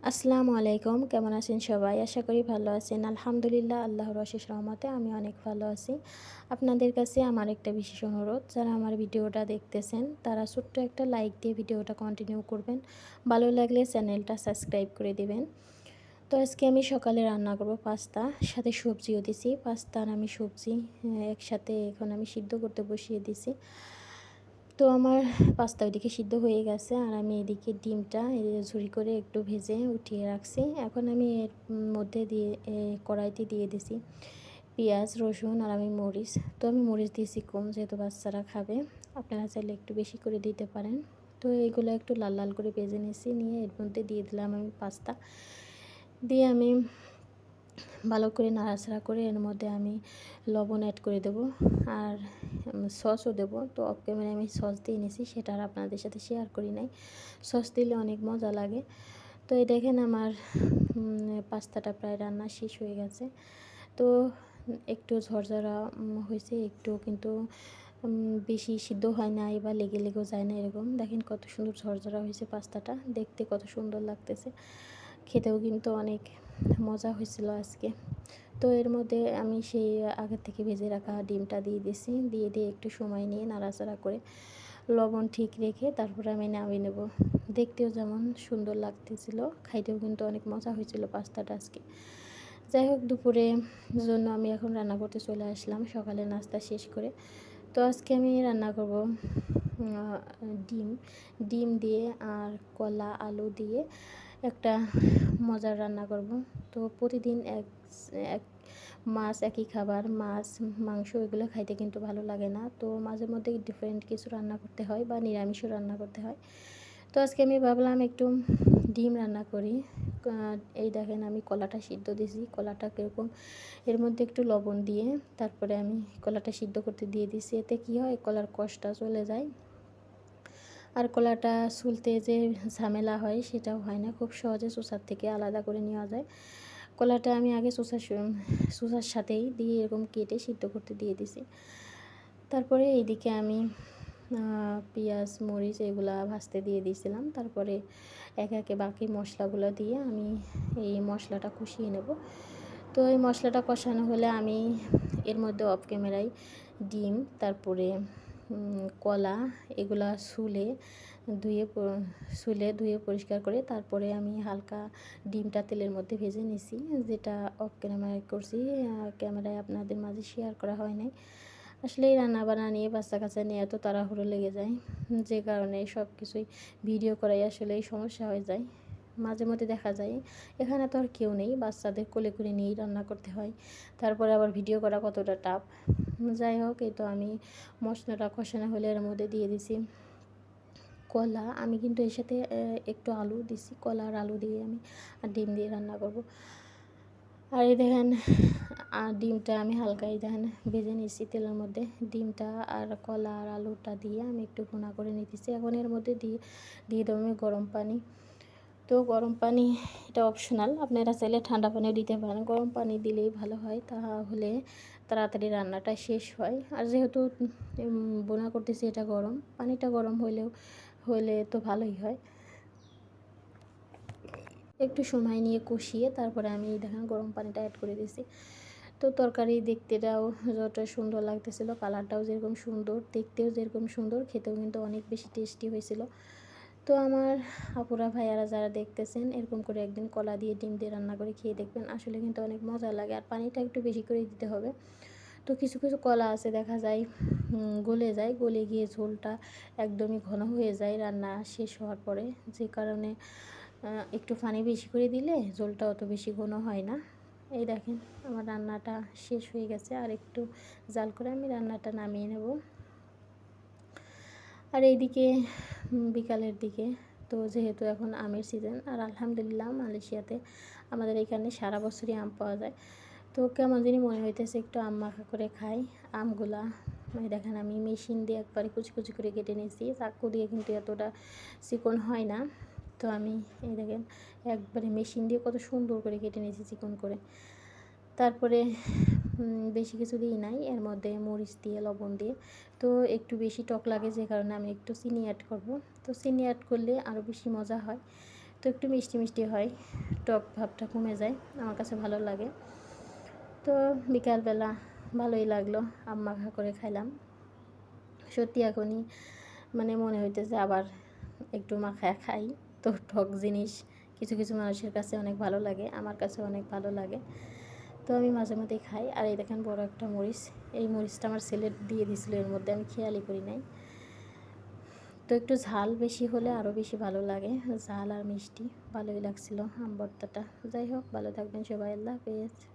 আসসালামু আলাইকুম, কেমন আছেন সবাই? আশা করি ভালো আছেন। আলহামদুলিল্লাহ, আল্লাহর অশেষ রহমতে আমি অনেক ভালো আছি। আপনাদের কাছে আমার একটা বিশেষ অনুরোধ, যারা আমার ভিডিওটা দেখতেছেন তারা ছোট্ট একটা লাইক দিয়ে ভিডিওটা কন্টিনিউ করবেন। ভালো লাগলে চ্যানেলটা সাবস্ক্রাইব করে দিবেন। তো আজকে আমি সকালে রান্না করব পাস্তা, সাথে সবজিও দিছি। পাস্তা আর আমি সবজি একসাথে এখন আমি সিদ্ধ করতে বসিয়ে দিছি। তো আমার পাস্তা ওইদিকে সিদ্ধ হয়ে গেছে, আর আমি এদিকে ডিমটা ঝুরি করে একটু ভেজে উঠিয়ে রাখছি। এখন আমি এর মধ্যে দিয়ে কড়াইতে দিয়ে দিছি পেঁয়াজ, রসুন আর আমি মরিচ। তো আমি মরিচ দিয়েছি কম, যেহেতু বাচ্চারা খাবে। আপনারা চাইলে একটু বেশি করে দিতে পারেন। তো এইগুলো একটু লাল লাল করে ভেজে নিয়েছি, নিয়ে এর মধ্যে দিয়ে দিলাম আমি পাস্তা। দিয়ে আমি ভালো করে নাড়াচাড়া করে এর মধ্যে আমি লবণ অ্যাড করে দেব, আর সসও দেবো। তো অফ ক্যামেরায় আমি সস দিয়ে নিয়েছি, সেটা আর আপনাদের সাথে শেয়ার করি নাই। সস দিলে অনেক মজা লাগে। তো এই দেখেন আমার পাস্তাটা প্রায় রান্না শেষ হয়ে গেছে। তো একটু ঝরঝরা হয়েছে, একটু কিন্তু বেশি সিদ্ধ হয় না, এবার লেগে লেগেও যায় না। এরকম দেখেন কত সুন্দর ঝরঝরা হয়েছে পাস্তাটা, দেখতে কত সুন্দর লাগতেছে। খেতেও কিন্তু অনেক মজা হয়েছিল আজকে। তো এর মধ্যে আমি সেই আগের থেকে ভেজে রাখা ডিমটা দিয়ে দিছি, দিয়ে একটু সময় নিয়ে নাড়াচাড়া করে লবণ ঠিক রেখে তারপরে আমি নামিয়ে নেব। দেখতেও যেমন সুন্দর লাগতেছিল, খাইতেও কিন্তু অনেক মজা হয়েছিল পাস্তাটা আজকে। যাই হোক, দুপুরে জন্য আমি এখন রান্না করতে চলে আসলাম সকালে নাস্তা শেষ করে। তো আজকে আমি রান্না করব ডিম ডিম দিয়ে আর কলা আলু দিয়ে একটা মজার রান্না করব। তো প্রতিদিন এক এক মাছ, একই খাবার, মাছ মাংস এগুলো খাইতে কিন্তু ভালো লাগে না। তো মাঝে মধ্যে ডিফারেন্ট কিছু রান্না করতে হয় বা নিরামিষও রান্না করতে হয়। তো আজকে আমি ভাবলাম একটু ডিম রান্না করি। এই দেখেন আমি কলাটা সিদ্ধ দিয়েছি। কলাটা কীরকম, এর মধ্যে একটু লবণ দিয়ে তারপরে আমি কলাটা সিদ্ধ করতে দিয়ে দিছি। এতে কী হয়, কলার কষটা চলে যায়, আর কলাটা ছুলতে যে ঝামেলা হয় সেটাও হয় না, খুব সহজে চোষার থেকে আলাদা করে নেওয়া যায়। কলাটা আমি আগে চোষার সাথেই দিয়ে এরকম কেটে সিদ্ধ করতে দিয়ে দিছি। তারপরে এইদিকে আমি পেঁয়াজ, মরিচ এগুলা ভাজতে দিয়ে দিয়েছিলাম। তারপরে একে একে বাকি মশলাগুলো দিয়ে আমি এই মশলাটা কষিয়ে নেব। তো এই মশলাটা কষানো হলে আমি এর মধ্যে অফ ক্যামেরায় ডিম, তারপরে কলা এগুলা ধুয়ে পরিষ্কার করে তারপরে আমি হালকা ডিমটা তেলের মধ্যে ভেজে নিছি, যেটা অফ ক্যামেরায় করছি, ক্যামেরায় আপনাদের মাঝে শেয়ার করা হয় নাই। আসলে এই রান্নাবান্না নিয়ে, বাচ্চা কাচ্চা নিয়ে এত তাড়াহুড়ো লেগে যায়, যে কারণে সব কিছুই ভিডিও করাই আসলে সমস্যা হয়ে যায়। মাঝে মধ্যে দেখা যায় এখানে তো আর কেউ নেই, বাচ্চাদের কোলে করে নিয়েই রান্না করতে হয়, তারপরে আবার ভিডিও করা কতটা টাফ। যাই হোক, এই তো আমি মশলাটা কষানো হলে এর মধ্যে দিয়ে দিছি কলা। আমি কিন্তু এর সাথে একটু আলু দিছি, কলা আর আলু দিয়ে আমি আর ডিম দিয়ে রান্না করব। আর এই দেখেন ডিমটা আমি হালকাই দেখেন ভেজে নিচ্ছি তেলের মধ্যে। ডিমটা আর কলা আর আলুটা দিয়ে আমি একটু ভুনা করে নিতেছি। এখন এর মধ্যে দিয়ে দেবো আমি গরম পানি। তো গরম পানি এটা অপশনাল, আপনারা চাইলে ঠান্ডা পানিও দিতে পারেন। গরম পানি দিলেই ভালো হয়, তাহলে তাড়াতাড়ি রান্নাটা শেষ হয়। আর যেহেতু বোনা করতেছি, এটা গরম পানিটা গরম হলে তো ভালোই হয়। একটু সময় নিয়ে কষিয়ে তারপরে আমি দেখেন গরম পানিটা অ্যাড করে দিয়েছি। তো তরকারি দেখতেটাও যতটা সুন্দর লাগতেছিল, কালারটাও যেরকম সুন্দর, দেখতেও যেরকম সুন্দর, খেতেও কিন্তু অনেক বেশি টেস্টি হয়েছিল। তো আমার আপুরা ভাইয়ারা যারা দেখতেছেন, এরকম করে একদিন কলা দিয়ে ডিম দিয়ে রান্না করে খেয়ে দেখবেন, আসলে কিন্তু অনেক মজা লাগে। আর পানিটা একটু বেশি করে দিতে হবে। তো কিছু কিছু কলা আছে দেখা যায় গলে গিয়ে ঝোলটা একদমই ঘন হয়ে যায় রান্না শেষ হওয়ার পরে, যে কারণে একটু পানি বেশি করে দিলে ঝোলটা অত বেশি ঘন হয় না। এই দেখেন আমার রান্নাটা শেষ হয়ে গেছে, আর একটু জাল করে আমি রান্নাটা নামিয়ে নেব। আর এইদিকে বিকালের দিকে, তো যেহেতু এখন আমের সিজন, আর আলহামদুলিল্লাহ মালয়েশিয়াতে আমাদের এখানে সারা বছরই আম পাওয়া যায়। তো কেমন জানি মনে হইতেছে একটু আম মাখা করে খাই। আমগুলা দেখেন আমি মেশিন দিয়ে একবারে কুচি কুচি করে কেটে নিয়েছি, চাকু দিয়ে কিন্তু এতটা চিকন হয় না। তো আমি এই দেখেন একবারে মেশিন দিয়ে কত সুন্দর করে কেটে নিয়েছি চিকন করে। তারপরে বেশি কিছু দিই নাই, এর মধ্যে মরিচ দিয়ে লবণ দিয়ে। তো একটু বেশি টক লাগে, যে কারণে আমি একটু চিনি অ্যাড করব। তো চিনি অ্যাড করলে আরও বেশি মজা হয়। তো একটু মিষ্টি মিষ্টি হয়, টক ভাবটা কমে যায়, আমার কাছে ভালো লাগে। তো বিকালবেলা ভালোই লাগলো, আম মাখা করে খাইলাম। সত্যি এখনই মানে মনে হইতেছে আবার একটু মাখায় খাই। তো টক জিনিস কিছু কিছু মানুষের কাছে অনেক ভালো লাগে, আমার কাছে অনেক ভালো লাগে। তো আমি মাঝে মধ্যেই খাই। আর এই দেখেন বড় একটা মরিচ, এই মরিচটা আমার ছেলে দিয়ে দিছিল, এর মধ্যে আমি খেয়ালই করি নাই। তো একটু ঝাল বেশি হলে আরও বেশি ভালো লাগে, ঝাল আর মিষ্টি ভালোই লাগছিল আম ভর্তাটা। যাই হোক, ভালো থাকবেন সবাই, আল্লাহ হাফেজ।